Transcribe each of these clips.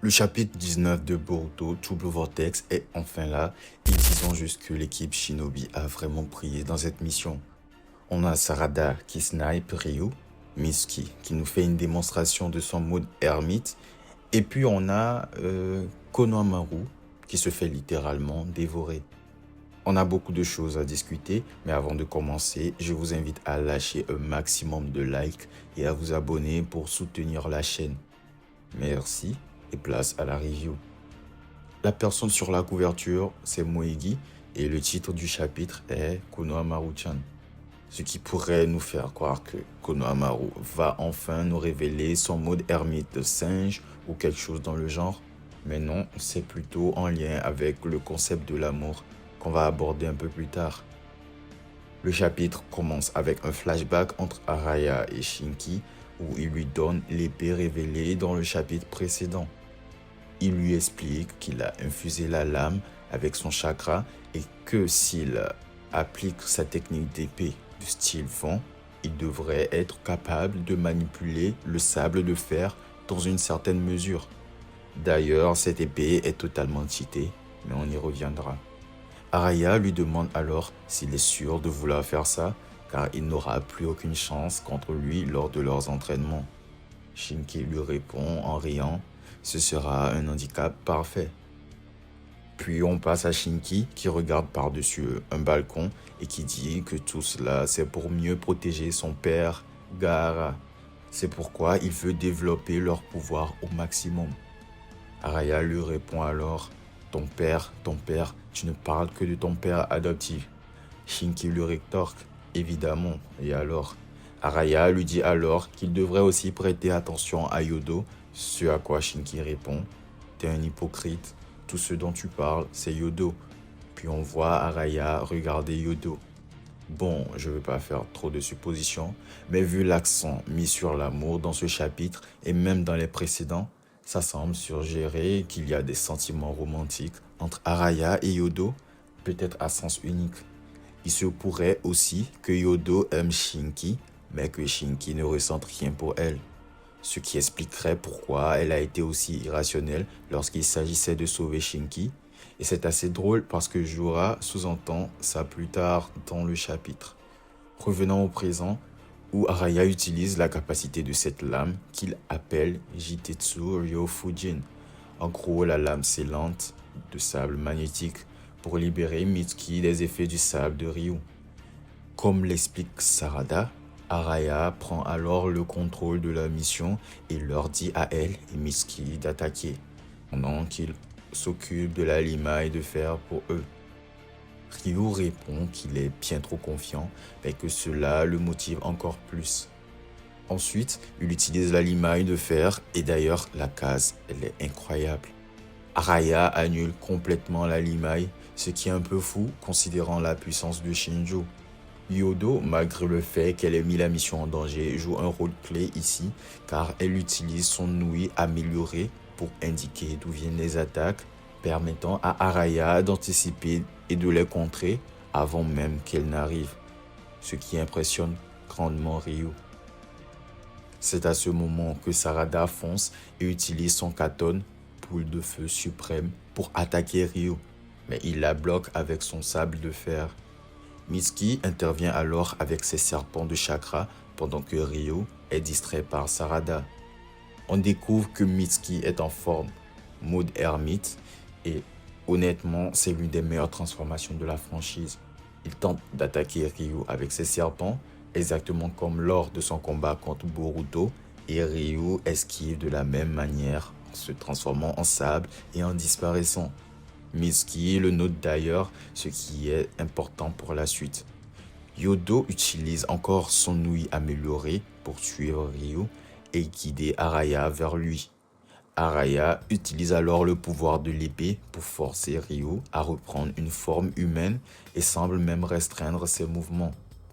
Le chapitre 19 de Boruto Double Vortex est enfin là et disons juste que l'équipe Shinobi a vraiment brillé dans cette mission. On a Sarada qui snipe Ryu, Mitsuki qui nous fait une démonstration de son mode ermite et puis on a Konohamaru qui se fait littéralement dévorer. On a beaucoup de choses à discuter, mais avant de commencer, je vous invite à lâcher un maximum de likes et à vous abonner pour soutenir la chaîne. Merci et place à la review. La personne sur la couverture, c'est Moegi et le titre du chapitre est Konohamaru-chan. Ce qui pourrait nous faire croire que Konohamaru va enfin nous révéler son mode ermite de singe ou quelque chose dans le genre. Mais non, c'est plutôt en lien avec le concept de l'amour qu'on va aborder un peu plus tard. Le chapitre commence avec un flashback entre Araya et Shinki où il lui donne l'épée révélée dans le chapitre précédent. Il lui explique qu'il a infusé la lame avec son chakra et que s'il applique sa technique d'épée de style vent, il devrait être capable de manipuler le sable de fer dans une certaine mesure. D'ailleurs, cette épée est totalement cheatée, mais on y reviendra. Araya lui demande alors s'il est sûr de vouloir faire ça, car il n'aura plus aucune chance contre lui lors de leurs entraînements. Shinki lui répond en riant « Ce sera un handicap parfait ». Puis on passe à Shinki qui regarde par-dessus un balcon et qui dit que tout cela c'est pour mieux protéger son père, Gaara. C'est pourquoi il veut développer leur pouvoir au maximum. Araya lui répond alors « ton père, tu ne parles que de ton père adoptif ». Shinki lui rétorque « évidemment, et alors ?» Araya lui dit alors qu'il devrait aussi prêter attention à Yodo, ce à quoi Shinki répond « t'es un hypocrite, tout ce dont tu parles c'est Yodo ». Puis on voit Araya regarder Yodo. Bon, je ne veux pas faire trop de suppositions, mais vu l'accent mis sur l'amour dans ce chapitre et même dans les précédents, ça semble suggérer qu'il y a des sentiments romantiques entre Araya et Yodo, peut-être à sens unique. Il se pourrait aussi que Yodo aime Shinki, mais que Shinki ne ressente rien pour elle. Ce qui expliquerait pourquoi elle a été aussi irrationnelle lorsqu'il s'agissait de sauver Shinki. Et c'est assez drôle parce que Jura sous-entend ça plus tard dans le chapitre. Revenons au présent, où Araya utilise la capacité de cette lame qu'il appelle Jitetsu Ryofujin. En gros, la lame scellante de sable magnétique pour libérer Mitsuki des effets du sable de Ryu. Comme l'explique Sarada, Araya prend alors le contrôle de la mission et leur dit à elle et Mitsuki d'attaquer, pendant qu'il s'occupe de la limaille de fer pour eux. Ryu répond qu'il est bien trop confiant, mais que cela le motive encore plus. Ensuite, il utilise la limaille de fer et d'ailleurs la case, elle est incroyable. Araya annule complètement la limaille, ce qui est un peu fou considérant la puissance de Shinjo. Yodo, malgré le fait qu'elle ait mis la mission en danger, joue un rôle clé ici car elle utilise son ouïe amélioré pour indiquer d'où viennent les attaques, permettant à Araya d'anticiper et de les contrer avant même qu'elles n'arrivent, ce qui impressionne grandement Ryu. C'est à ce moment que Sarada fonce et utilise son Katon, boule de feu suprême, pour attaquer Ryu, mais il la bloque avec son sable de fer. Mitsuki intervient alors avec ses serpents de chakra pendant que Ryu est distrait par Sarada. On découvre que Mitsuki est en forme, mode ermite, et honnêtement, c'est l'une des meilleures transformations de la franchise. Il tente d'attaquer Ryu avec ses serpents, exactement comme lors de son combat contre Boruto, et Ryu esquive de la même manière, en se transformant en sable et en disparaissant. Mitsuki le note d'ailleurs, ce qui est important pour la suite. Yodo utilise encore son ouïe améliorée pour suivre Ryu et guider Araya vers lui. Araya utilise alors le pouvoir de l'épée pour forcer Ryu à reprendre une forme humaine et semble même restreindre ses mouvements.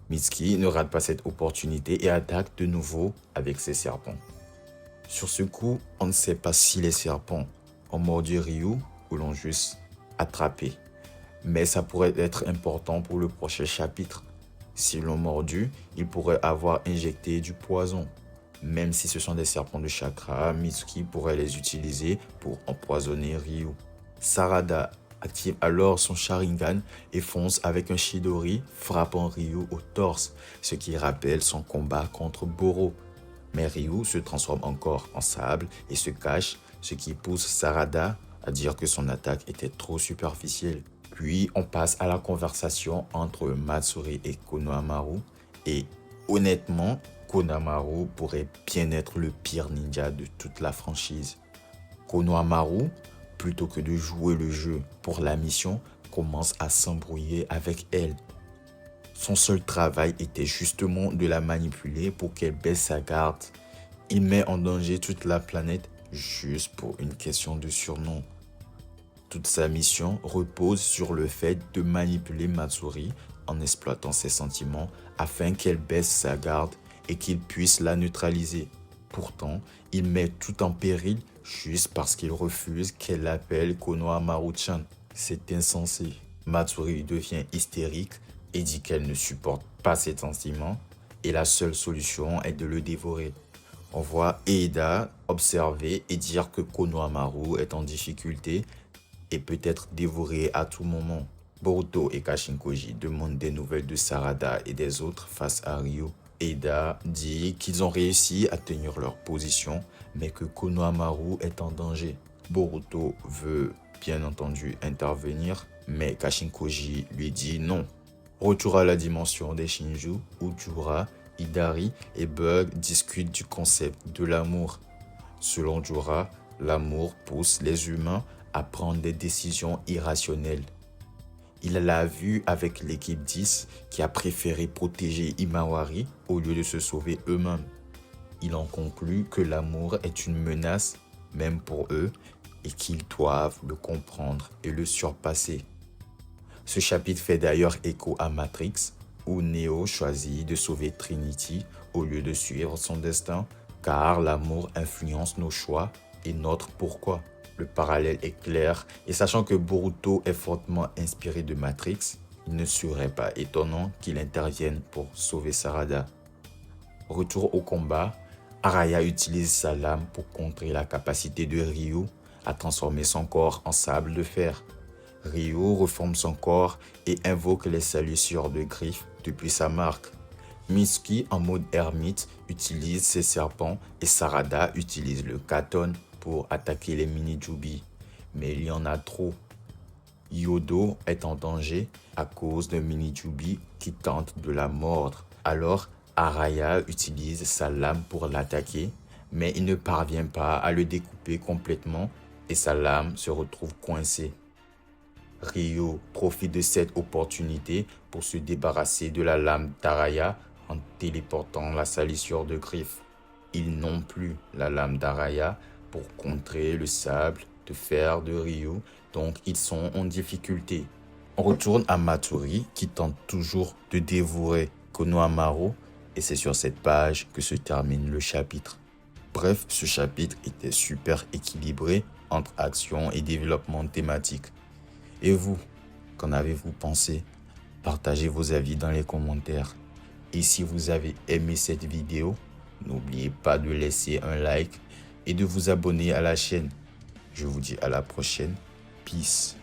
Mitsuki ne rate pas cette opportunité et attaque de nouveau avec ses serpents. Sur ce coup, on ne sait pas si les serpents ont mordu Ryu ou l'ont juste attrapé. Mais ça pourrait être important pour le prochain chapitre. S'ils l'ont mordu, ils pourraient avoir injecté du poison. Même si ce sont des serpents de chakra, Mitsuki pourrait les utiliser pour empoisonner Ryu. Sarada active alors son Sharingan et fonce avec un Chidori, frappant Ryu au torse, ce qui rappelle son combat contre Boro. Mais Ryu se transforme encore en sable et se cache, ce qui pousse Sarada à dire que son attaque était trop superficielle. Puis on passe à la conversation entre Matsuri et Konohamaru et honnêtement, Konohamaru pourrait bien être le pire ninja de toute la franchise. Konohamaru, plutôt que de jouer le jeu pour la mission, commence à s'embrouiller avec elle. Son seul travail était justement de la manipuler pour qu'elle baisse sa garde. Il met en danger toute la planète juste pour une question de surnom. Toute sa mission repose sur le fait de manipuler Matsuri en exploitant ses sentiments afin qu'elle baisse sa garde et qu'il puisse la neutraliser. Pourtant, il met tout en péril juste parce qu'il refuse qu'elle l'appelle Konohamaru-chan. C'est insensé. Matsuri devient hystérique et dit qu'elle ne supporte pas ses sentiments et la seule solution est de le dévorer. On voit Eida observer et dire que Konohamaru est en difficulté et peut être dévoré à tout moment. Boruto et Kashinkoji demandent des nouvelles de Sarada et des autres face à Ryu. Eida dit qu'ils ont réussi à tenir leur position, mais que Konohamaru est en danger. Boruto veut bien entendu intervenir, mais Kashinkoji lui dit non. Retour à la dimension des Shinju, où Jura, Hidari et Bug discutent du concept de l'amour. Selon Jura, l'amour pousse les humains à prendre des décisions irrationnelles. Il l'a vu avec l'équipe 10 qui a préféré protéger Himawari au lieu de se sauver eux-mêmes. Il en conclut que l'amour est une menace, même pour eux, et qu'ils doivent le comprendre et le surpasser. Ce chapitre fait d'ailleurs écho à Matrix, où Neo choisit de sauver Trinity au lieu de suivre son destin, car l'amour influence nos choix et notre pourquoi. Le parallèle est clair, et sachant que Boruto est fortement inspiré de Matrix, il ne serait pas étonnant qu'il intervienne pour sauver Sarada. Retour au combat, Araya utilise sa lame pour contrer la capacité de Ryu à transformer son corps en sable de fer. Ryu reforme son corps et invoque les salissures de griffes depuis sa marque. Mitsuki, en mode ermite, utilise ses serpents et Sarada utilise le Katon pour attaquer les mini-jubi. Mais il y en a trop. Yodo est en danger à cause d'un mini-jubi qui tente de la mordre. Alors, Araya utilise sa lame pour l'attaquer, mais il ne parvient pas à le découper complètement et sa lame se retrouve coincée. Ryu profite de cette opportunité pour se débarrasser de la lame d'Araya en téléportant la salissure de griffes. Ils n'ont plus la lame d'Araya pour contrer le sable de fer de Ryu, donc ils sont en difficulté. On retourne à Matsuri qui tente toujours de dévorer Konohamaru et c'est sur cette page que se termine le chapitre. Bref, ce chapitre était super équilibré entre action et développement thématique. Et vous, qu'en avez-vous pensé? Partagez vos avis dans les commentaires. Et si vous avez aimé cette vidéo, n'oubliez pas de laisser un like et de vous abonner à la chaîne. Je vous dis à la prochaine. Peace.